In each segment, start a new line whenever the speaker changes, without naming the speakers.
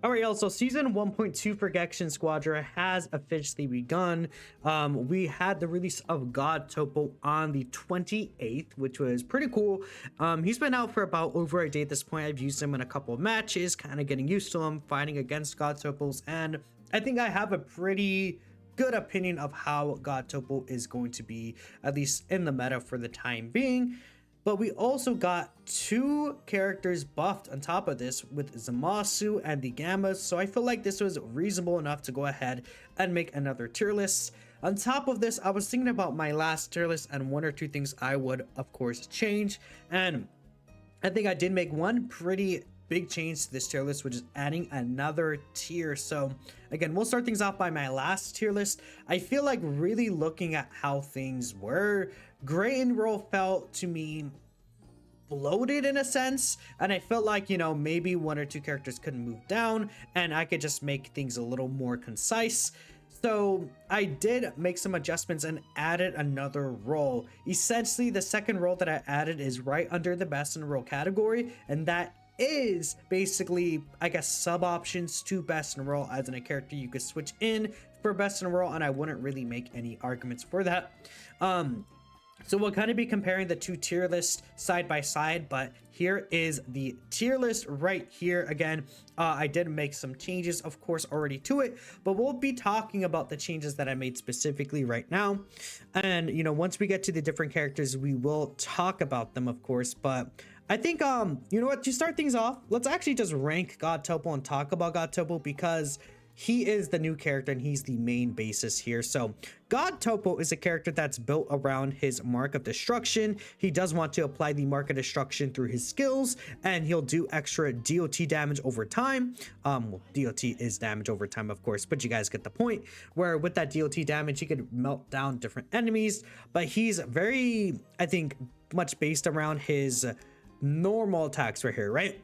All right, y'all. So season 1.2 for Gekishin Squadra has officially begun. We had the release of God Toppo on the 28th, which was pretty cool. He's been out for about over a day at this point. I've used him in a couple of matches, kind of getting used to him, fighting against God Toppos, and I think I have a pretty good opinion of how God Toppo is going to be, at least in the meta for the time being. But we also got two characters buffed on top of this with Zamasu and the Gammas, so I feel like this was reasonable enough to go ahead and make another tier list. On top of this, I was thinking about my last tier list and one or two things I would, of course, change. And I think I did make one pretty big change to this tier list, which is adding another tier. So again, we'll start things off by my last tier list. I feel like really looking at how things were, Gray and Roll felt to me bloated in a sense, and I felt like, you know, maybe one or two characters couldn't move down and I could just make things a little more concise. So I did make some adjustments and added another role. Essentially, the second role that I added is right under the best in role category, and that is basically, I guess, sub options to best in role, as in a character you could switch in for best in role, and I wouldn't really make any arguments for that. So we'll kind of be comparing the two tier lists side by side, but here is the tier list right here. Again, I did make some changes, of course, already to it, but we'll be talking about the changes that I made specifically right now. And, you know, once we get to the different characters, we will talk about them, of course, but I think, you know what, to start things off, let's actually just rank God Toppo and talk about God Toppo, because he is the new character and he's the main basis here. So God Toppo is a character that's built around his Mark of Destruction. He does want to apply the Mark of Destruction through his skills, and he'll do extra DOT damage over time. Well, DOT is damage over time, of course, but you guys get the point, where with that DOT damage, he could melt down different enemies, but he's very, I think, much based around his normal attacks right here, right?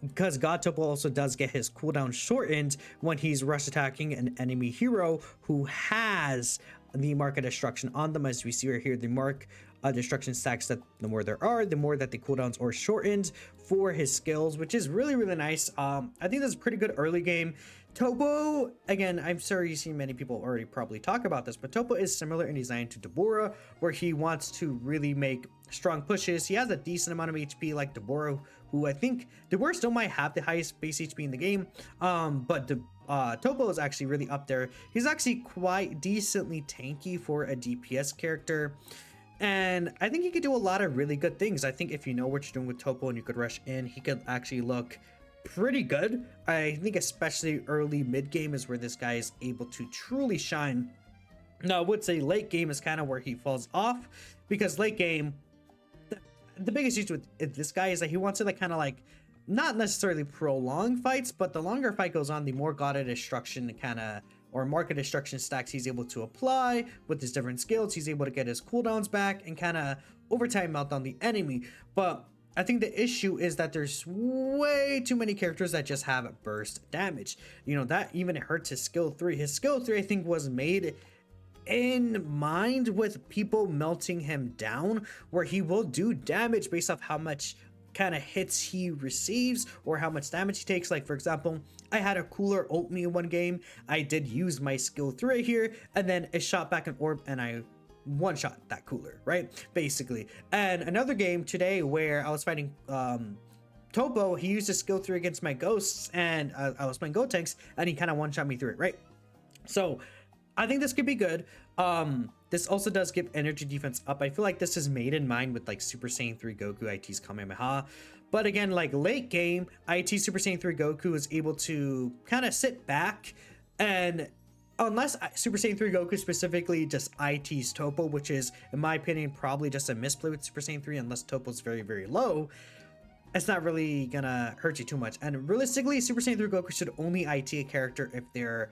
Because God Toppo also does get his cooldown shortened when he's rush attacking an enemy hero who has the Mark of Destruction on them. As we see right here, the Mark of Destruction stacks, that the more there are, the more that the cooldowns are shortened for his skills, which is really, really nice. I think that's a pretty good early game. Toppo, again, I'm sure you've seen many people already probably talk about this, but Toppo is similar in design to Deborah, where he wants to really make strong pushes. He has a decent amount of HP like Deborah, who I think Deborah still might have the highest base HP in the game, but Toppo is actually really up there. He's actually quite decently tanky for a DPS character, and I think he could do a lot of really good things. I think if you know what you're doing with Toppo and you could rush in, he could actually look pretty good. I think especially early mid game is where this guy is able to truly shine. Now, I would say late game is kind of where he falls off, because late game, the biggest issue with this guy is that he wants to like kind of like not necessarily prolong fights, but the longer fight goes on, the more God of Destruction kind of, or Mark of Destruction stacks he's able to apply with his different skills. He's able to get his cooldowns back and kind of over time melt down the enemy. But I think the issue is that there's way too many characters that just have burst damage. You know, that even hurts his skill 3. His skill 3, I think, was made in mind with people melting him down, where he will do damage based off how much kind of hits he receives or how much damage he takes. Like, for example, I had a cooler ult me in one game. I did use my skill 3 here, and then it shot back an orb and I one shot that cooler, right? Basically. And another game today where I was fighting Toppo, he used his skill 3 against my ghosts, and I was playing go tanks, and he kind of one shot me through it, right? So I think this could be good. This also does give energy defense up. I feel like this is made in mind with like Super Saiyan 3 Goku IT's Kamehameha. But again, like late game, IT Super Saiyan 3 Goku is able to kind of sit back, and unless Super Saiyan 3 Goku specifically just IT's Toppo, which is, in my opinion, probably just a misplay with Super Saiyan 3, unless Toppo's very, very low, it's not really gonna hurt you too much. And realistically, Super Saiyan 3 Goku should only IT a character if they're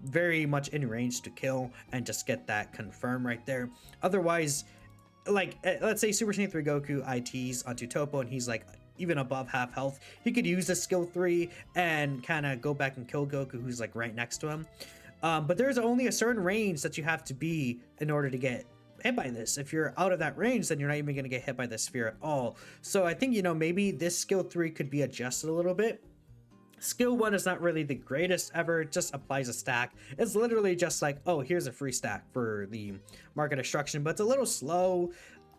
very much in range to kill and just get that confirm right there. Otherwise, like, let's say Super Saiyan 3 Goku ITs onto Toppo and he's like even above half health, he could use the skill 3 and kind of go back and kill Goku, who's like right next to him. But there's only a certain range that you have to be in order to get hit by this. If you're out of that range, then you're not even going to get hit by the sphere at all. So I think, you know, maybe this skill 3 could be adjusted a little bit. Skill 1 is not really the greatest ever. It just applies a stack. It's literally just like, oh, here's a free stack for the Mark of Destruction, but it's a little slow.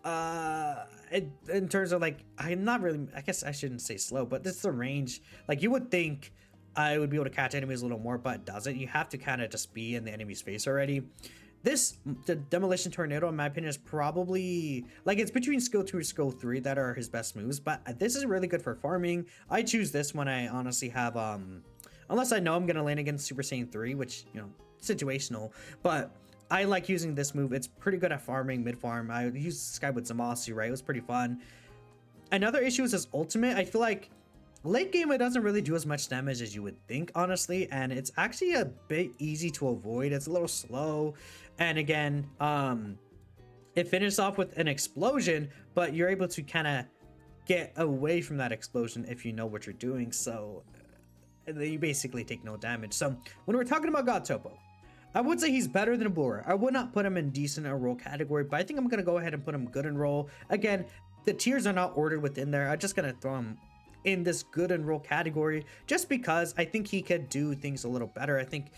In terms of like, I'm not really, I guess I shouldn't say slow, but this is the range. Like, you would think I would be able to catch enemies a little more, but it doesn't. You have to kind of just be in the enemy's face already. The Demolition Tornado, in my opinion, is probably, like, it's between skill 2 and skill 3 that are his best moves, but this is really good for farming. I choose this when I honestly have, unless I know I'm gonna land against Super Saiyan 3, which, you know, situational, but I like using this move. It's pretty good at farming, mid-farm. I used this guy with Zamasu, right? It was pretty fun. Another issue is his ultimate. I feel like late game, it doesn't really do as much damage as you would think, honestly, and it's actually a bit easy to avoid. It's a little slow, and again, it finishes off with an explosion, but you're able to kind of get away from that explosion if you know what you're doing, so you basically take no damage. So when we're talking about God Toppo, I would say he's better than Blur. I would not put him in decent or roll category, but I think I'm gonna go ahead and put him good and roll. Again, the tiers are not ordered within there. I'm just gonna throw him in this good and roll category just because I think he could do things a little better. I think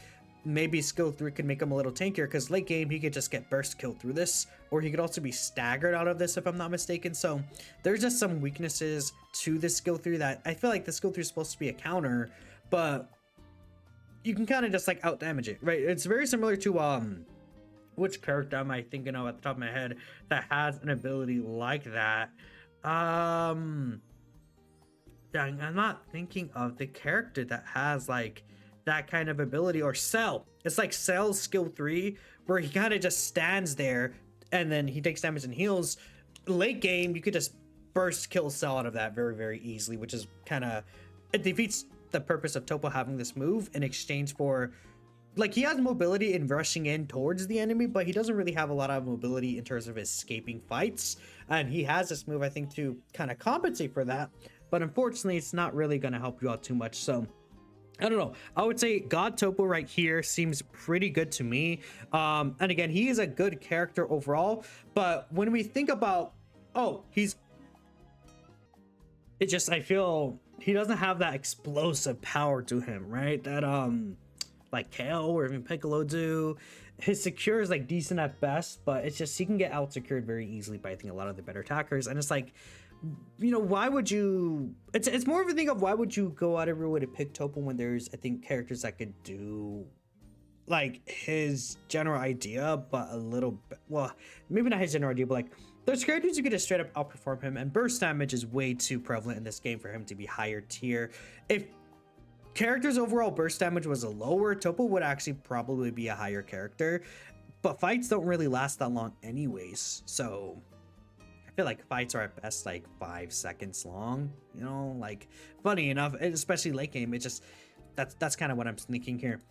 maybe skill 3 could make him a little tankier, because late game he could just get burst killed through this, or he could also be staggered out of this if I'm not mistaken. So there's just some weaknesses to this skill 3 that I feel like the skill 3 is supposed to be a counter, but you can kind of just like out damage it, right? It's very similar to which character am I thinking of at the top of my head that has an ability like that? Dang, I'm not thinking of the character that has like that kind of ability. Or Cell. It's like Cell's skill 3, where he kind of just stands there and then he takes damage and heals. Late game, you could just burst kill Cell out of that very, very easily, which is kind of, it defeats the purpose of Toppo having this move in exchange for, like, he has mobility in rushing in towards the enemy, but he doesn't really have a lot of mobility in terms of escaping fights, and he has this move, I think, to kind of compensate for that, but unfortunately it's not really going to help you out too much. So I don't know, I would say God Toppo right here seems pretty good to me, and again, he is a good character overall, but when we think about, oh, it just, I feel he doesn't have that explosive power to him, right? That like Kale or even Piccolo do. His secure is like decent at best, but it's just he can get out secured very easily by, I think, a lot of the better attackers. And it's like, you know, why would you, it's more of a thing of why would you go out every way to pick Toppo when there's, I think, characters that could do like his general idea, but a little bit, well, maybe not his general idea, but like there's characters who could just straight up outperform him, and burst damage is way too prevalent in this game for him to be higher tier. If characters overall burst damage was a lower, Toppo would actually probably be a higher character, but fights don't really last that long anyways, so I feel like fights are at best like 5 seconds long, you know, like, funny enough, especially late game, it just, that's kind of what I'm thinking here.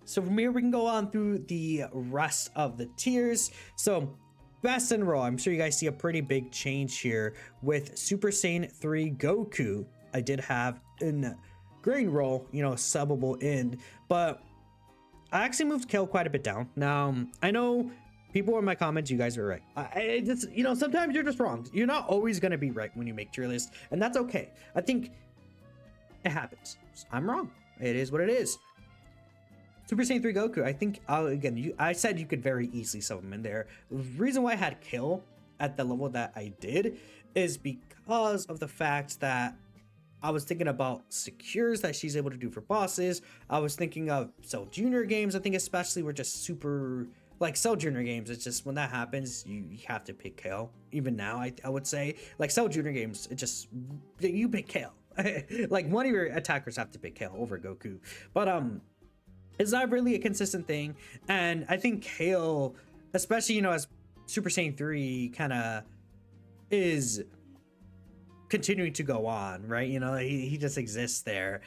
So from here we can go on through the rest of the tiers. So best in roll, I'm sure you guys see a pretty big change here with Super Saiyan 3 Goku. I did have in green roll, you know, subbable in, but I actually moved Kale quite a bit down. Now I know people in my comments, you guys are right. It's, you know, sometimes you're just wrong. You're not always going to be right when you make tier lists, and that's okay. I think it happens. I'm wrong. It is what it is. Super Saiyan 3 Goku, I think, again, I said you could very easily sub him in there. The reason why I had Kill at the level that I did is because of the fact that I was thinking about secures that she's able to do for bosses. I was thinking of Cell Junior games, I think especially were just super, like Cell Junior games, it's just when that happens, you have to pick Kale. Even now, I would say, like Cell Junior games, it just, you pick Kale. Like one of your attackers have to pick Kale over Goku. But it's not really a consistent thing, and I think Kale, especially, you know, as Super Saiyan 3 kind of is continuing to go on, right? You know, he just exists there.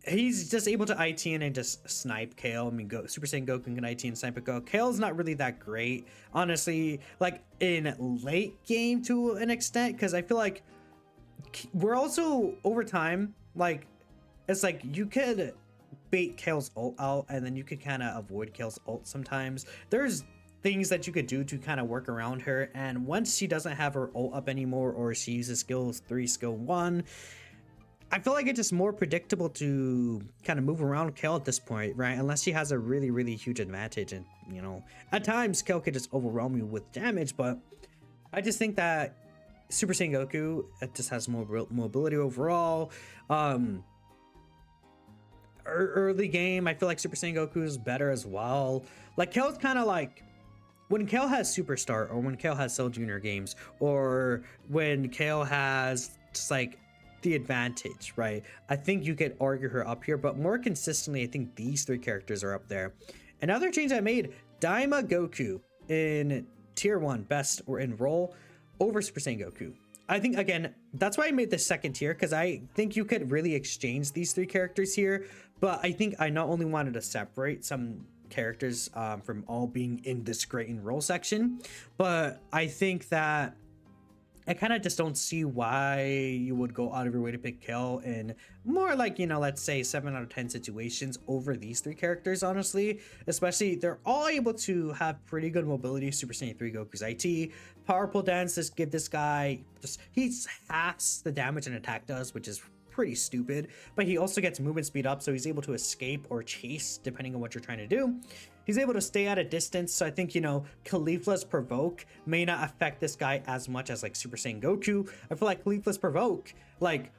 He's just able to ITN and just snipe Kale. I mean, Super Saiyan Goku can ITN and snipe Kale. Kale's not really that great, honestly, like in late game to an extent, because I feel like we're also, over time, like, it's like you could bait Kale's ult out, and then you could kind of avoid Kale's ult sometimes. There's things that you could do to kind of work around her, and once she doesn't have her ult up anymore, or she uses skill 3, skill 1, I feel like it's just more predictable to kind of move around Kale at this point, right? Unless she has a really, really huge advantage. And, you know, at times Kale could just overwhelm you with damage, but I just think that Super Saiyan Goku, it just has more mobility overall. Early game, I feel like Super Saiyan Goku is better as well. Like, Kale's kind of like, when Kale has Superstar, or when Kale has Cell Jr. games, or when Kale has just like the advantage, right? I think you could argue her up here, but more consistently, I think these three characters are up there. Another change I made, Daima Goku in tier 1 best or in role over Super Saiyan Goku. I think, again, that's why I made the second tier, because I think you could really exchange these three characters here. But I think I not only wanted to separate some characters from all being in this great in role section, but I think that I kind of just don't see why you would go out of your way to pick Kale in more like, you know, let's say 7 out of 10 situations over these three characters, honestly. Especially, they're all able to have pretty good mobility. Super Saiyan 3 Goku's IT. Powerful Dance, just give this guy, he's halves the damage an attack does, which is pretty stupid. But he also gets movement speed up, so he's able to escape or chase, depending on what you're trying to do. He's able to stay at a distance, so I think, you know, Caulifla's Provoke may not affect this guy as much as like Super Saiyan Goku. I feel like Caulifla's Provoke, like,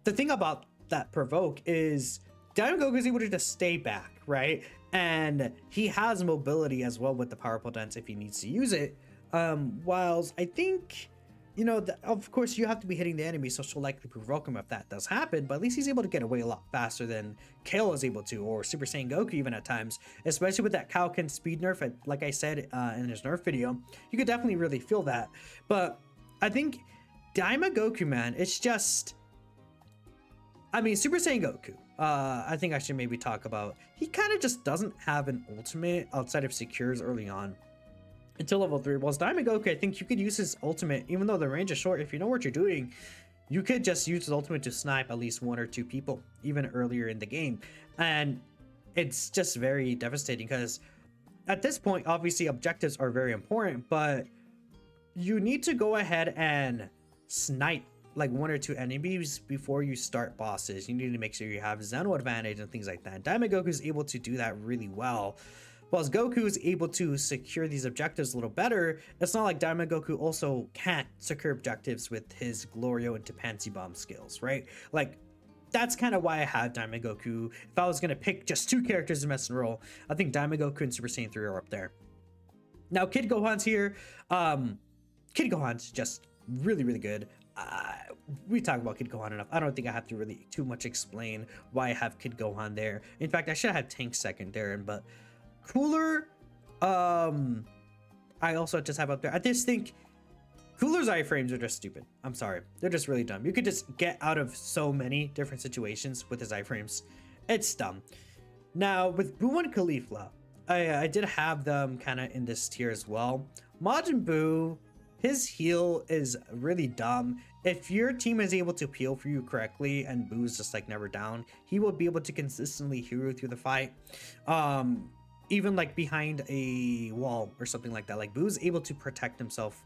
the thing about that Provoke is Diamond Goku is able to just stay back, right? And he has mobility as well with the Powerful Dance if he needs to use it. Whilst I think, you know, of course you have to be hitting the enemy, so she'll likely provoke him if that does happen, but at least he's able to get away a lot faster than Kale is able to, or Super Saiyan Goku even at times, especially with that Kaioken speed nerf. Like I said in his nerf video, you could definitely really feel that. But I think Daima Goku, man, it's just, I mean, Super Saiyan Goku, I think I should maybe talk about, he kind of just doesn't have an ultimate outside of Secures early on until level 3. Whilst Diamond Goku, I think you could use his ultimate, even though the range is short. If you know what you're doing, you could just use his ultimate to snipe at least 1 or 2 people, even earlier in the game. And it's just very devastating, because at this point, obviously, objectives are very important, but you need to go ahead and snipe like 1 or 2 enemies before you start bosses. You need to make sure you have Zeno advantage and things like that. Diamond Goku is able to do that really well. Whilst Goku is able to secure these objectives a little better, it's not like Diamond Goku also can't secure objectives with his Glorio and Tapansy Bomb skills, right? Like, that's kind of why I have Diamond Goku. If I was going to pick just 2 characters in Mess and Roll, I think Diamond Goku and Super Saiyan 3 are up there. Now, Kid Gohan's here. Kid Gohan's just really, really good. We talk about Kid Gohan enough. I don't think I have to really too much explain why I have Kid Gohan there. In fact, I should have Tank second there, but Cooler, I also just have up there. I just think Cooler's iframes are just stupid. I'm sorry. They're just really dumb. You could just get out of so many different situations with his iframes. It's dumb. Now, with Buu and Caulifla, I did have them kind of in this tier as well. Majin Buu, his heal is really dumb. If your team is able to peel for you correctly and Buu's just like never down, he will be able to consistently heal you through the fight. Even like behind a wall or something like that. Like, Buu's able to protect himself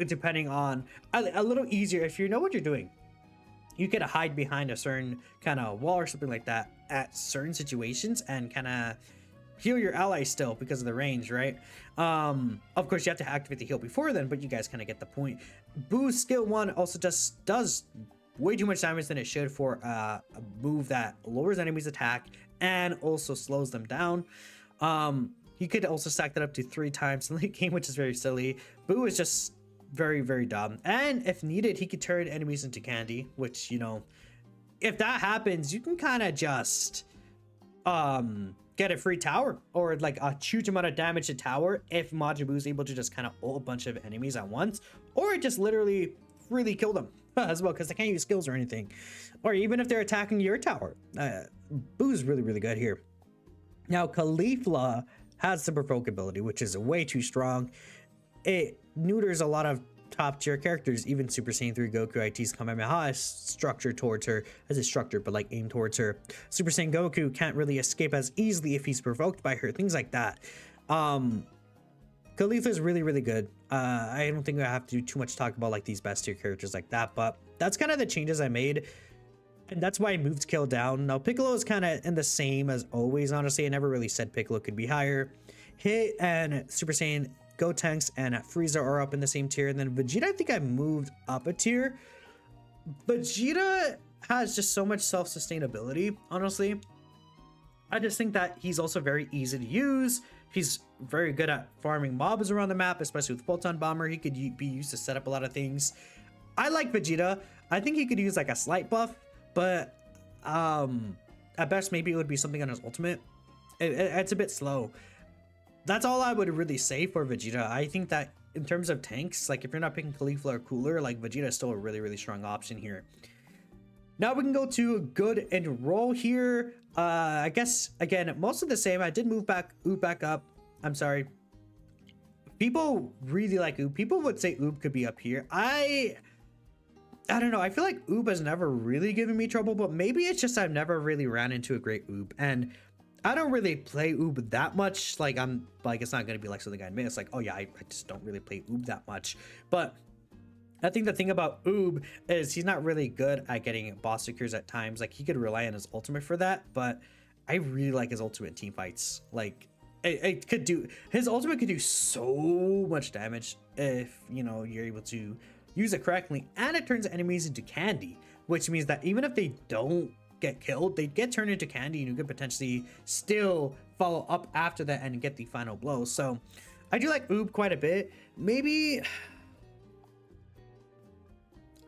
depending on a little easier. If you know what you're doing, you could hide behind a certain kind of wall or something like that at certain situations and kind of heal your allies still because of the range, right? Of course, you have to activate the heal before then, but you guys kind of get the point. Buu's skill 1 also just does way too much damage than it should for a move that lowers enemies' attack and also slows them down. He could also stack that up to 3 times in the late game, which is very silly. Buu is just very, very dumb. And if needed, he could turn enemies into candy, which, you know, if that happens, you can kind of just get a free tower or like a huge amount of damage to tower if Majin Buu is able to just kind of ult a bunch of enemies at once, or just literally really kill them as well, because they can't use skills or anything. Or even if they're attacking your tower. Buu's really, really good here. Now, Caulifla has the provoke ability, which is way too strong. It neuters a lot of top tier characters. Even Super Saiyan 3 Goku IT's Kamehameha is structured towards her, as it's structured, but like aimed towards her. Super Saiyan Goku can't really escape as easily if he's provoked by her, things like that. Caulifla is really, really good. I don't think I have to do too much talk about like these best tier characters like that, but that's kind of the changes I made. and that's why I moved Kill down. Now Piccolo is kind of in the same as always. Honestly, I never really said Piccolo could be higher. Hit and Super Saiyan Gotenks and Frieza are up in the same tier, and then Vegeta I think I moved up a tier. Vegeta has just so much self-sustainability, honestly. I just think that he's also very easy to use. He's very good at farming mobs around the map, especially with Photon Bomber. He could be used to set up a lot of things. I like Vegeta. I think he could use like a slight buff, but at best maybe it would be something on his ultimate. It's a bit slow. That's all I would really say for Vegeta. I think that in terms of tanks, like if you're not picking Caulifla or Cooler, like Vegeta is still a really, really strong option here. Now we can go to good and roll here. I guess again, most of the same. I did move Oob back up. I'm sorry. People really like Oob. People would say Oob could be up here. I don't know. I feel like Oob has never really given me trouble, but maybe it's just I've never really ran into a great Oob, and I don't really play Oob that much. Like I'm like, it's not gonna be like something I miss. Like, oh yeah, I just don't really play Oob that much. But I think the thing about Oob is he's not really good at getting boss secures at times. Like he could rely on his ultimate for that, but I really like his ultimate in team fights. Like it could do, his ultimate could do so much damage if, you know, you're able to use it correctly, and it turns enemies into candy, which means that even if they don't get killed, they get turned into candy, and you could potentially still follow up after that and get the final blow. So I do like Oob quite a bit. Maybe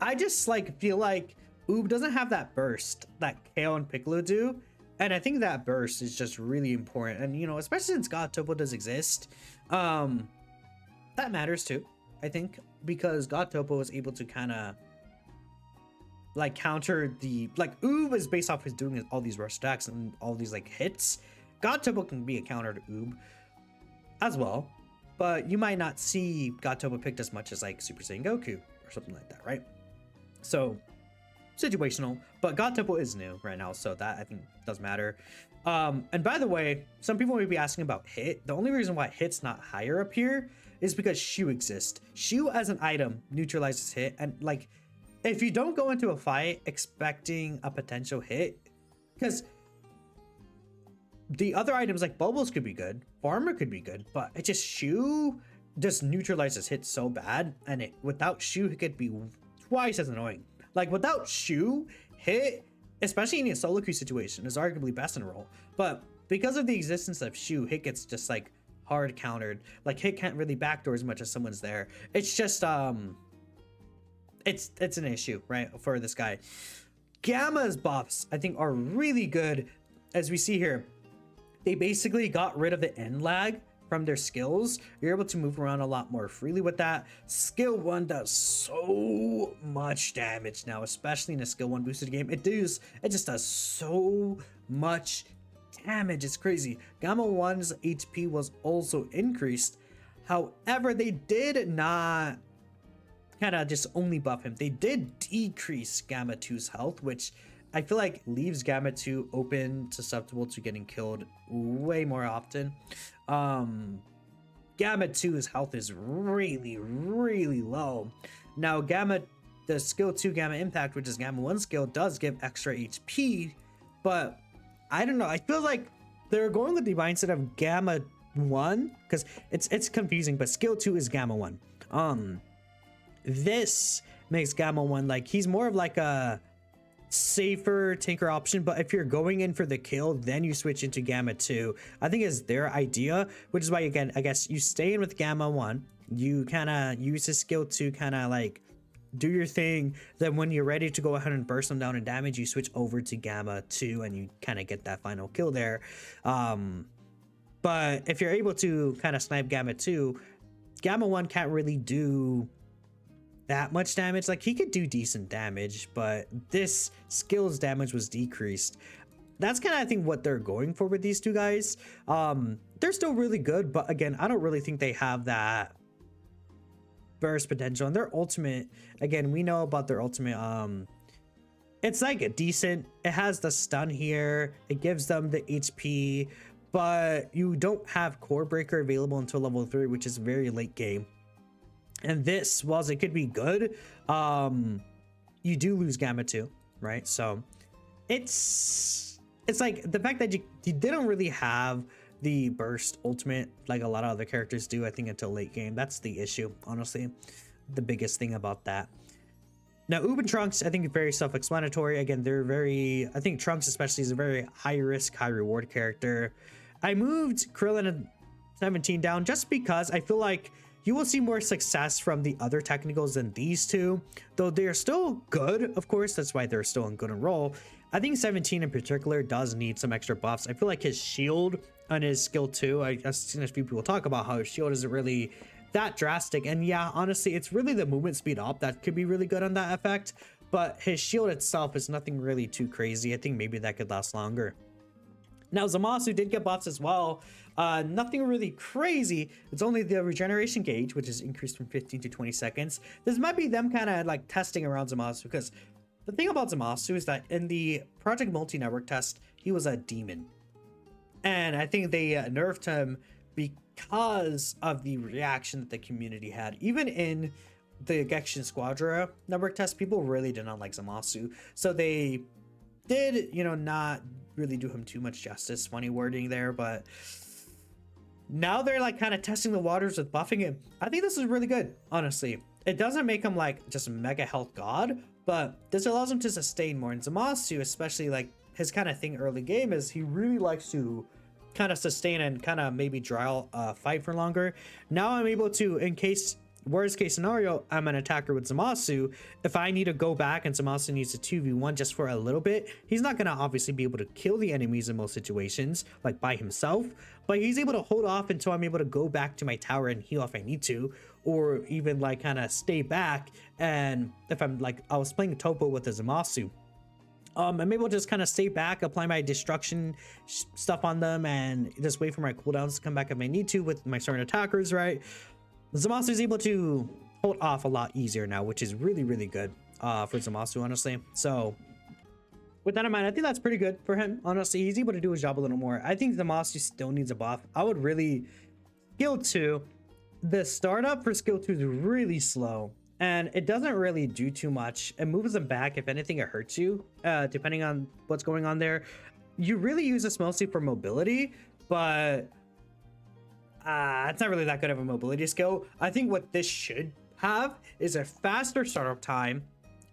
I just like feel like Oob doesn't have that burst that KO and Piccolo do, and I think that burst is just really important. And you know, especially since God Toppo does exist, that matters too, I think, because God Toppo is able to kind of like counter the, like Oob is based off his doing all these rush stacks and all these like hits. God Toppo can be a counter to Oob as well, but you might not see God Toppo picked as much as like Super Saiyan Goku or something like that, right? So situational, but God Toppo is new right now, so that I think does matter. And by the way, some people may be asking about Hit. The only reason why Hit's not higher up here is because Shu exists. Shu as an item neutralizes Hit, and like if you don't go into a fight expecting a potential hit, because the other items like Bubbles could be good, Farmer could be good, but it just Shu just neutralizes Hit so bad, and it without Shu it could be twice as annoying. Like without Shu, Hit, especially in a solo queue situation, is arguably best in a role. But because of the existence of Shu, Hit gets just like hard countered. Like Hit can't really backdoor as much as someone's there. It's just it's an issue, right, for this guy. Gamma's buffs I think are really good. As we see here, they basically got rid of the end lag from their skills. You're able to move around a lot more freely with that. Skill 1 does so much damage now, especially in a skill 1 boosted game. It just does so much damage. It's crazy. Gamma 1's HP was also increased. However, they did not kind of just only buff him. They did decrease Gamma 2's health, which I feel like leaves Gamma 2 open, susceptible to getting killed way more often. Gamma 2's health is really, really low. Now the skill 2 Gamma Impact, which is Gamma 1 skill, does give extra HP, but I don't know. I feel like they're going with the mindset of Gamma 1 because it's confusing, but skill 2 is Gamma 1. This makes Gamma 1 like he's more of like a safer tanker option, but if you're going in for the kill, then you switch into Gamma 2. I think is their idea, which is why, again, I guess you stay in with Gamma 1, you kind of use his skill to kind of like do your thing, then when you're ready to go ahead and burst them down in damage, you switch over to Gamma 2 and you kind of get that final kill there. But if you're able to kind of snipe Gamma 2, Gamma 1 can't really do that much damage. Like he could do decent damage, but this skills damage was decreased. That's kind of I think what they're going for with these two guys. They're still really good, but again, I don't really think they have that burst potential. And their ultimate, again, we know about their ultimate. It's like a decent, it has the stun here, it gives them the HP, but you don't have core breaker available until level 3, which is very late game. And this, whilst it could be good, you do lose Gamma 2, right? So it's like the fact that you didn't really have the burst ultimate like a lot of other characters do, I think, until late game. That's the issue, honestly, the biggest thing about that. Now, Uub and Trunks, I think, are very self-explanatory. Again, they're very, I think Trunks especially is a very high risk, high reward character. I moved Krillin and 17 down just because I feel like you will see more success from the other technicals than these two, though they are still good, of course. That's why they're still in good and roll. I think 17 in particular does need some extra buffs. I feel like his shield and his skill 2, I've seen a few people talk about how his shield isn't really that drastic, and yeah, honestly, it's really the movement speed up that could be really good on that effect, but his shield itself is nothing really too crazy. I think maybe that could last longer. Now, Zamasu did get buffs as well. Nothing really crazy. It's only the regeneration gauge, which is increased from 15 to 20 seconds. This might be them kind of like testing around Zamasu, because the thing about Zamasu is that in the Project Multi-Network test, he was a demon, and I think they nerfed him because of the reaction that the community had. Even in the Gekishin Squadra network test, people really did not like Zamasu, so they did, you know, not really do him too much justice. Funny wording there, but now they're like kind of testing the waters with buffing him. I think this is really good, honestly. It doesn't make him like just mega health god, but this allows him to sustain more. And Zamasu, especially, like his kind of thing early game is he really likes to kind of sustain and kind of maybe draw a fight for longer. Now I'm able to, in case worst case scenario, I'm an attacker with Zamasu, if I need to go back and Zamasu needs to 2v1 just for a little bit, he's not gonna obviously be able to kill the enemies in most situations like by himself, but he's able to hold off until I'm able to go back to my tower and heal if I need to, or even like kind of stay back. And if I'm like, I was playing Toppo with the Zamasu, I'm able to just kind of stay back, apply my destruction stuff on them, and just wait for my cooldowns to come back if I need to with my certain attackers, right? Zamasu is able to hold off a lot easier now, which is really, really good for Zamasu, honestly. So with that in mind, I think that's pretty good for him, honestly. He's able to do his job a little more. I think Zamasu still needs a buff. I would really... Skill 2, the startup for skill 2 is really slow, and it doesn't really do too much. It moves them back. If anything, it hurts you, depending on what's going on there. You really use this mostly for mobility, but it's not really that good of a mobility skill. I think what this should have is a faster startup time.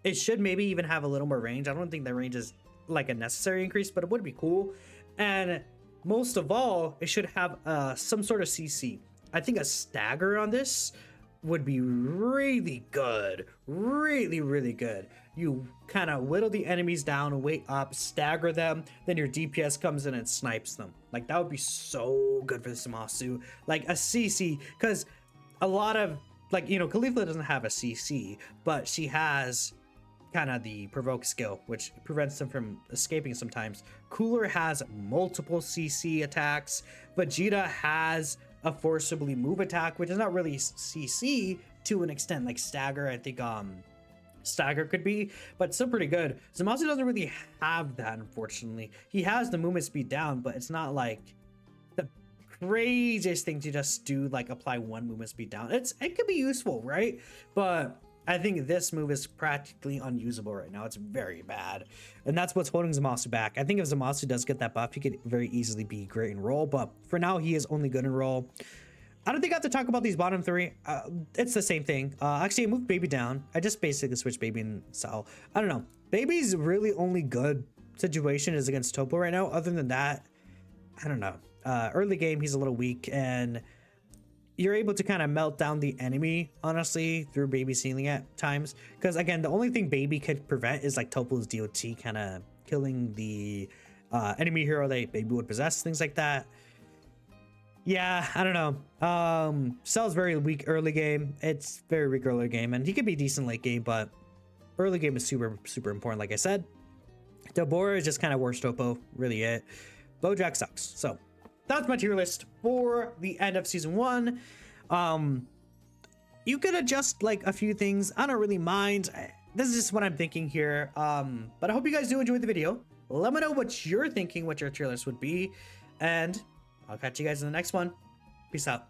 It should maybe even have a little more range. I don't think the range is like a necessary increase, but it would be cool. And most of all, it should have some sort of CC. I think a stagger on this would be really good. Really, really good. You kind of whittle the enemies down, wait up, stagger them, then your DPS comes in and snipes them. Like, that would be so good for Zamasu. Like a CC, because a lot of, like, you know, Khalifa doesn't have a CC, but she has kind of the provoke skill, which prevents them from escaping sometimes. Cooler has multiple CC attacks. Vegeta has a forcibly move attack, which is not really CC to an extent, like stagger. I think stagger could be, but still pretty good. Zamasu doesn't really have that, unfortunately. He has the movement speed down, but it's not like the craziest thing to just do, like apply one movement speed down. It could be useful, right? But I think this move is practically unusable right now. It's very bad, and that's what's holding Zamasu back. I think if Zamasu does get that buff, he could very easily be great in roll, but for now he is only good in roll. I don't think I have to talk about these bottom three. It's the same thing. Actually, I moved Baby down. I just basically switched Baby and Sal. I don't know. Baby's really only good situation is against Toppo right now. Other than that, I don't know. Early game, he's a little weak, and you're able to kind of melt down the enemy, honestly, through Baby's healing at times. Because, again, the only thing Baby could prevent is, like, Toppo's DOT kind of killing the enemy hero that Baby would possess, things like that. Yeah, I don't know. Cell's very weak early game. It's very weak early game, and he could be decent late game, but early game is super, super important, like I said. Deborah is just kind of worse Toppo, really it. Bojack sucks. So that's my tier list for the end of season 1. You could adjust like a few things. I don't really mind. This is just what I'm thinking here. But I hope you guys do enjoy the video. Let me know what you're thinking, what your tier list would be, and I'll catch you guys in the next one. Peace out.